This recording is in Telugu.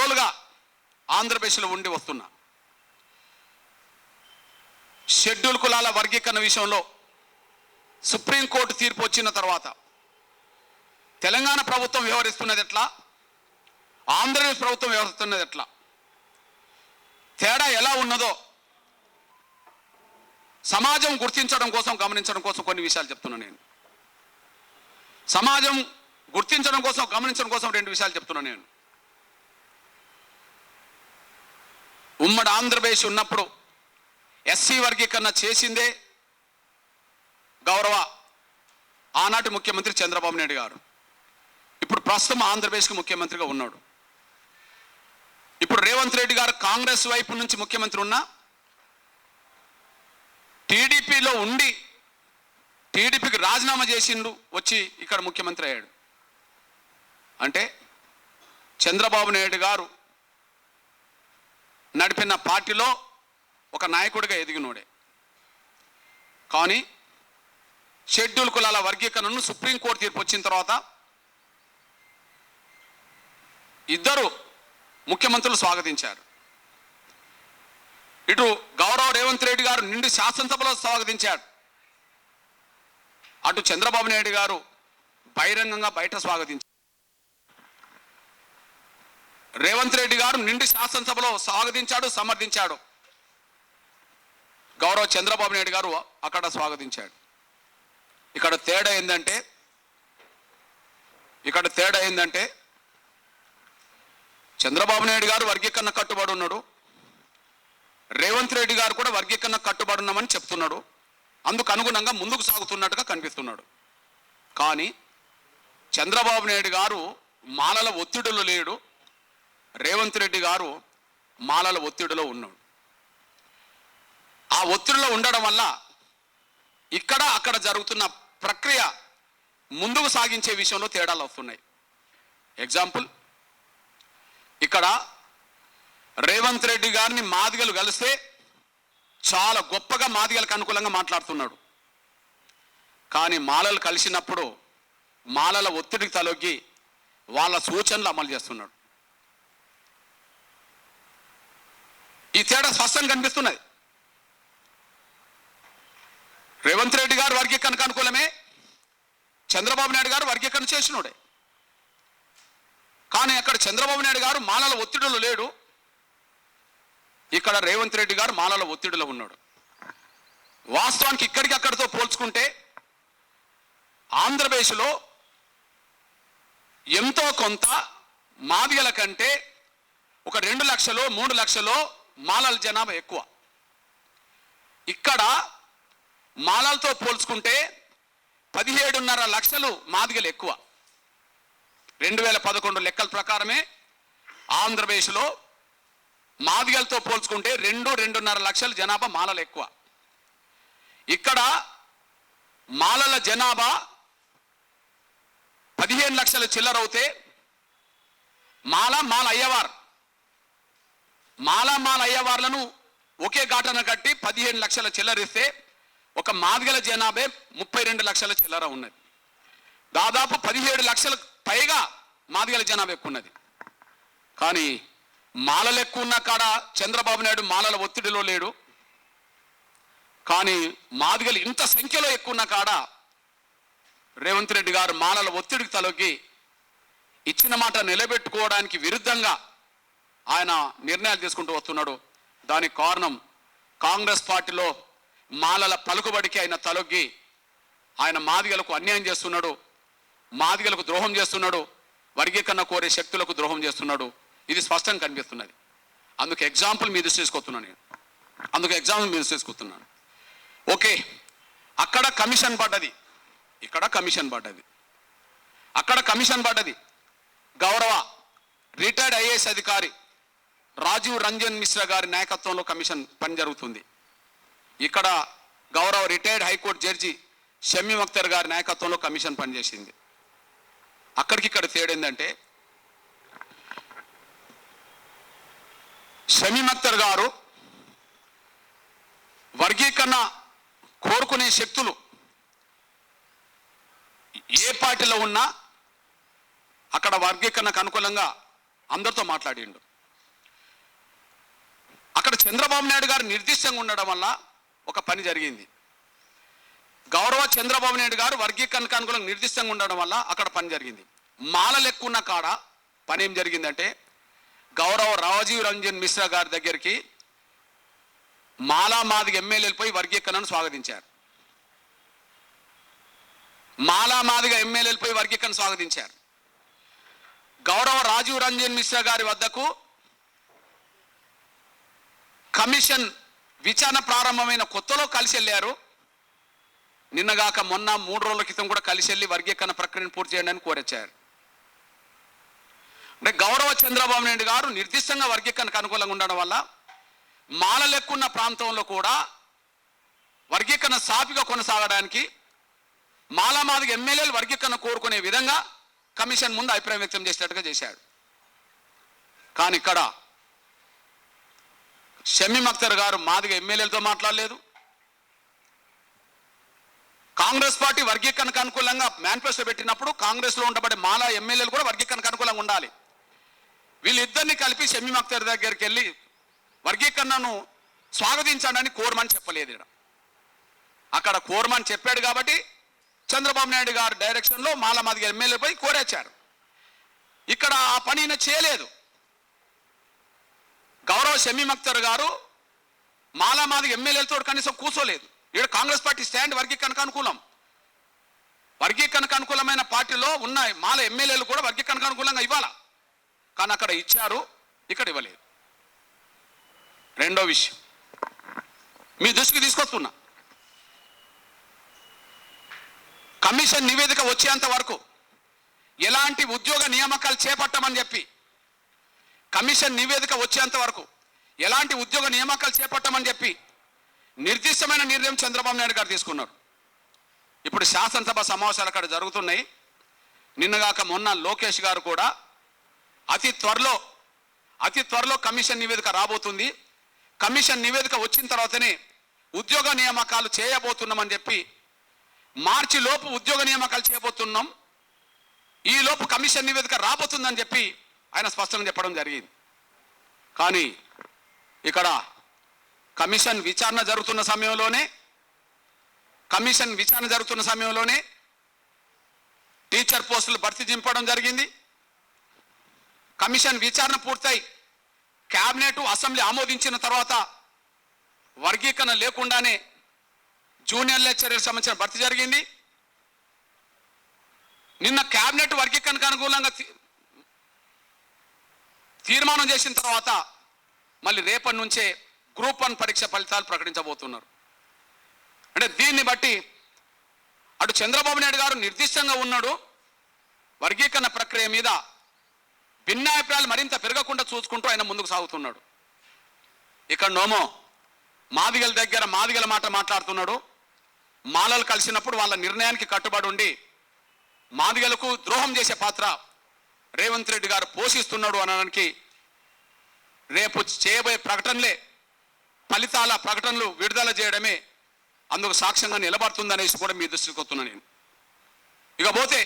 రోజులుగా ఆంధ్రప్రదేశ్లో ఉండి వస్తున్నా. షెడ్యూల్ కులాల వర్గీకరణ విషయంలో సుప్రీంకోర్టు తీర్పు వచ్చిన తర్వాత తెలంగాణ ప్రభుత్వం వ్యవహరిస్తున్నది ఎట్లా, ఆంధ్రప్రదేశ్ ప్రభుత్వం వ్యవహరిస్తున్నది ఎట్లా, తేడా ఎలా ఉన్నదో సమాజం గుర్తించడం కోసం, గమనించడం కోసం కొన్ని విషయాలు చెప్తున్నా. నేను సమాజం గుర్తించడం కోసం, గమనించడం కోసం 2 విషయాలు చెప్తున్నా. నేను ఉమ్మడి ఆంధ్రప్రదేశ్ ఉన్నప్పుడు ఎస్సీ వర్గీకరణ చేసిందే గౌరవ ఆనాటి ముఖ్యమంత్రి చంద్రబాబు నాయుడు గారు. ఇప్పుడు ప్రస్తుతం ఆంధ్రప్రదేశ్కి ముఖ్యమంత్రిగా ఉన్నాడు. ఇప్పుడు రేవంత్ రెడ్డి గారు కాంగ్రెస్ వైపు నుంచి ముఖ్యమంత్రి ఉన్నా టీడీపీలో ఉండి టీడీపీకి రాజీనామా చేసిండు, వచ్చి ఇక్కడ ముఖ్యమంత్రి అయ్యాడు. అంటే చంద్రబాబు నాయుడు గారు నడిపిన పార్టీలో ఒక నాయకుడిగా ఎదిగినోడే. కానీ షెడ్యూల్ కులాల వర్గీకరణను సుప్రీంకోర్టు తీర్పు వచ్చిన తర్వాత ఇద్దరు ముఖ్యమంత్రులు స్వాగతించారు. ఇటు గౌరవ రేవంత్ రెడ్డి గారు నిండు శాసనసభలో స్వాగతించాడు, అటు చంద్రబాబు నాయుడు గారు బహిరంగంగా బయట స్వాగతించారు. రేవంత్ రెడ్డి గారు నిండు శాసనసభలో స్వాగతించాడు, సమర్థించాడు. గౌరవ చంద్రబాబు నాయుడు గారు అక్కడ స్వాగతించాడు. ఇక్కడ తేడా ఏందంటే చంద్రబాబు నాయుడు గారు వర్గీకరణ కట్టుబడి ఉన్నాడు, రేవంత్ రెడ్డి గారు కూడా వర్గీకరణ కట్టుబడి ఉన్నామని చెప్తున్నాడు. అందుకు అనుగుణంగా ముందుకు సాగుతున్నట్టుగా కనిపిస్తున్నాడు. కానీ చంద్రబాబు నాయుడు గారు మాలల ఒత్తిడిలో లేడు, రేవంత్ రెడ్డి గారు మాలల ఒత్తిడిలో ఉన్నాడు. ఆ ఒత్తిడిలో ఉండడం వల్ల ఇక్కడ అక్కడ జరుగుతున్న ప్రక్రియ ముందుకు సాగించే విషయంలో తేడాలు వస్తున్నాయి. ఎగ్జాంపుల్, ఇక్కడ రేవంత్ రెడ్డి గారిని మాదిగలు కలిస్తే చాలా గొప్పగా మాదిగలకు అనుకూలంగా మాట్లాడుతున్నాడు. కానీ మాలలు కలిసినప్పుడు మాలల ఒత్తిడికి తలొగ్గి వాళ్ళ సూచనలు అమలు చేస్తున్నాడు. ఈ తేడా స్పష్టంగా కనిపిస్తున్నది. రేవంత్ రెడ్డి గారు వర్గీకరణకు అనుకూలమే, చంద్రబాబు నాయుడు గారు వర్గీకరణ చేసినోడే. కానీ అక్కడ చంద్రబాబు నాయుడు గారు మాలల ఒత్తిడిలో లేడు, ఇక్కడ రేవంత్ రెడ్డి గారు మాలల ఒత్తిడిలో ఉన్నాడు. వాస్తవానికి ఇక్కడికి అక్కడితో పోల్చుకుంటే ఆంధ్రప్రదేశ్లో ఎంతో కొంత మాదిగల కంటే ఒక 2 లక్షలు 3 లక్షలు మాలల జనాభా ఎక్కువ. ఇక్కడ మాలలతో పోల్చుకుంటే 17.5 లక్షలు మాదిగలు ఎక్కువ. 2011 లెక్కల ప్రకారమే ఆంధ్రప్రదేశ్లో మాదిగలతో పోల్చుకుంటే 2.5 లక్షల జనాభా మాలలు ఎక్కువ. ఇక్కడ మాలల జనాభా 15 లక్షల చిల్లర అవుతే మాల అయ్యవార్లను ఒకే ఘాటన కట్టి 15 లక్షల చిల్లరిస్తే ఒక మాదిగల జనాభా 32 లక్షల చిల్లర ఉన్నది. దాదాపు 17 లక్షలకు పైగా మాదిగల జనాభా ఎక్కువ ఉన్నది. కానీ మాలలు ఎక్కువ ఉన్న కాడ చంద్రబాబు నాయుడు మాలల ఒత్తిడిలో లేడు. కానీ మాదిగలు ఇంత సంఖ్యలో ఎక్కువ ఉన్న కాడ రేవంత్ రెడ్డి గారు మాలల ఒత్తిడికి తలొగ్గి ఇచ్చిన మాట నిలబెట్టుకోవడానికి విరుద్ధంగా ఆయన నిర్ణయాలు తీసుకుంటూ వస్తున్నాడు. దానికి కారణం కాంగ్రెస్ పార్టీలో మాలల పలుకుబడికి ఆయన తలొగ్గి ఆయన మాదిగలకు అన్యాయం చేస్తున్నాడు, మాదిగలకు ద్రోహం చేస్తున్నాడు, వర్గీకరణ కోరే శక్తులకు ద్రోహం చేస్తున్నాడు. ఇది స్పష్టంగా కనిపిస్తున్నది. అందుకు ఎగ్జాంపుల్ మీద తీసుకొస్తున్నాను నేను. ఓకే, అక్కడ కమిషన్ పడ్డది, ఇక్కడ కమిషన్ పడ్డది. అక్కడ కమిషన్ పడ్డది గౌరవ రిటైర్డ్ ఐఏఎస్ అధికారి రాజీవ్ రంజన్ మిశ్రా గారి నాయకత్వంలో కమిషన్ పని జరుగుతుంది. ఇక్కడ గౌరవ retired high court judge Shamim Akhtar గారి నాయకత్వంలో కమిషన్ పనిచేసింది. అక్కడికి ఇక్కడ తేడా ఏంటంటే షమీమ్ అఖ్తర్ గారు వర్గీకరణ కోరుకునే శక్తులు ఏ పార్టీలో ఉన్నా అక్కడ వర్గీకరణకు అనుకూలంగా అందరితో మాట్లాడిండు. చంద్రబాబు నాయుడు గారు నిర్దిష్టంగా ఉండడం వల్ల ఒక పని జరిగింది. గౌరవ చంద్రబాబు నాయుడు గారు వర్గీకరణకు అనుకూలంగా నిర్దిష్టంగా ఉండడం వల్ల అక్కడ పని జరిగింది. మాలలు ఎక్కువ ఉన్న కాడ పని ఏం జరిగిందంటే, గౌరవ రాజీవ్ రంజన్ మిశ్రా గారి దగ్గరికి మాలా మాదిగ ఎమ్మెల్యేలు పోయి వర్గీకరణను స్వాగతించారు. మాలా మాదిగ ఎమ్మెల్యేలు పోయి వర్గీకరణ స్వాగతించారు. గౌరవ రాజీవ్ రంజన్ మిశ్రా గారి వద్దకు కమిషన్ విచారణ ప్రారంభమైన కొత్తలో కలిసి వెళ్ళారు. నిన్నగాక మొన్న 3 రోజుల క్రితం కూడా కలిసి వెళ్ళి వర్గీకరణ ప్రక్రియను పూర్తి చేయండి అని కోరొచ్చారు. అంటే గౌరవ చంద్రబాబు నాయుడు గారు నిర్దిష్టంగా వర్గీకరణకు అనుకూలంగా ఉండడం వల్ల మాలలు ఎక్కువ ప్రాంతంలో కూడా వర్గీకరణ సాఫీగా కొనసాగడానికి మాలామాదిగ ఎమ్మెల్యేలు వర్గీకరణ కోరుకునే విధంగా కమిషన్ ముందు అభిప్రాయం వ్యక్తం చేసేటట్టుగా చేశాడు. కానీ ఇక్కడ షమీమ్ అఖ్తర్ గారు మాదిగ ఎమ్మెల్యేలతో మాట్లాడలేదు. కాంగ్రెస్ పార్టీ వర్గీకరణకు అనుకూలంగా మేనిఫెస్టో పెట్టినప్పుడు కాంగ్రెస్లో ఉండబడే మాలా ఎమ్మెల్యేలు కూడా వర్గీకరణకు అనుకూలంగా ఉండాలి. వీళ్ళిద్దరిని కలిపి షమీమ్ అఖ్తర్ దగ్గరికి వెళ్ళి వర్గీకరణను స్వాగతించండి కోరమని చెప్పలేదు. అక్కడ కోరమని చెప్పాడు కాబట్టి చంద్రబాబు నాయుడు గారు డైరెక్షన్లో మాలామాదిగ ఎమ్మెల్యేపై కోరేచ్చారు. ఇక్కడ ఆ పని చేయలేదు. గౌరవ షమీమ్ అఖ్తర్ గారు మాలామాదిగ ఎమ్మెల్యేలతో కనీసం కూర్చోలేదు. ఇక్కడ కాంగ్రెస్ పార్టీ స్టాండ్ వర్గీకరణకు అనుకూలం. వర్గీకరణకు అనుకూలమైన పార్టీలో ఉన్న మాల ఎమ్మెల్యేలు కూడా వర్గీకరణకు అనుకూలంగా ఇవ్వాలా, కానీ అక్కడ ఇచ్చారు, ఇక్కడ ఇవ్వలేదు. రెండో విషయం మీ దృష్టికి తీసుకొస్తున్నా. కమిషన్ నివేదిక వచ్చేంత వరకు ఎలాంటి ఉద్యోగ నియామకాలు చేపట్టమని చెప్పి, కమిషన్ నివేదిక వచ్చేంత వరకు ఎలాంటి ఉద్యోగ నియామకాలు చేపట్టమని చెప్పి నిర్దిష్టమైన నిర్ణయం చంద్రబాబు నాయుడు గారు తీసుకున్నారు. ఇప్పుడు శాసనసభ సమావేశాలు అక్కడ జరుగుతున్నాయి. నిన్నగాక మొన్న లోకేష్ గారు కూడా అతి త్వరలో కమిషన్ నివేదిక రాబోతుంది, కమిషన్ నివేదిక వచ్చిన తర్వాతనే ఉద్యోగ నియామకాలు చేయబోతున్నామని చెప్పి, మార్చి లోపు ఉద్యోగ నియామకాలు చేయబోతున్నాం, ఈ లోపు కమిషన్ నివేదిక రాబోతుందని చెప్పి ఆయన స్పష్టంగా చెప్పడం జరిగింది. కానీ ఇక్కడ కమిషన్ విచారణ జరుగుతున్న సమయంలోనే టీచర్ పోస్టులు భర్తీ దింపడం జరిగింది. కమిషన్ విచారణ పూర్తయి క్యాబినెట్ అసెంబ్లీ ఆమోదించిన తర్వాత వర్గీకరణ లేకుండానే జూనియర్ లెక్చరర్ సంబంధించిన భర్తీ జరిగింది. నిన్న క్యాబినెట్ వర్గీకరణకు అనుకూలంగా తీర్మానం చేసిన తర్వాత మళ్ళీ రేపటి నుంచే గ్రూప్ 1 పరీక్ష ఫలితాలు ప్రకటించబోతున్నారు. అంటే దీన్ని బట్టి అటు చంద్రబాబు నాయుడు గారు నిర్దిష్టంగా ఉన్నాడు, వర్గీకరణ ప్రక్రియ మీద భిన్నాభిప్రాయాలు మరింత పెరగకుండా చూసుకుంటూ ఆయన ముందుకు సాగుతున్నాడు. ఇక్కడ నోమో మాదిగల దగ్గర మాదిగల మాట మాట్లాడుతున్నాడు. మాలలు కలిసినప్పుడు వాళ్ళ నిర్ణయానికి కట్టుబడి ఉండి మాదిగలకు ద్రోహం చేసే పాత్ర రేవంత్ రెడ్డి గారు పోషిస్తున్నాడు అనడానికి రేపు చేయబోయే ఫలితాల ప్రకటనలు విడుదల చేయడమే అందుకు సాక్ష్యంగా నిలబడుతుందనేసి కూడా మీ దృష్టికి వస్తున్నా నేను. ఇకపోతే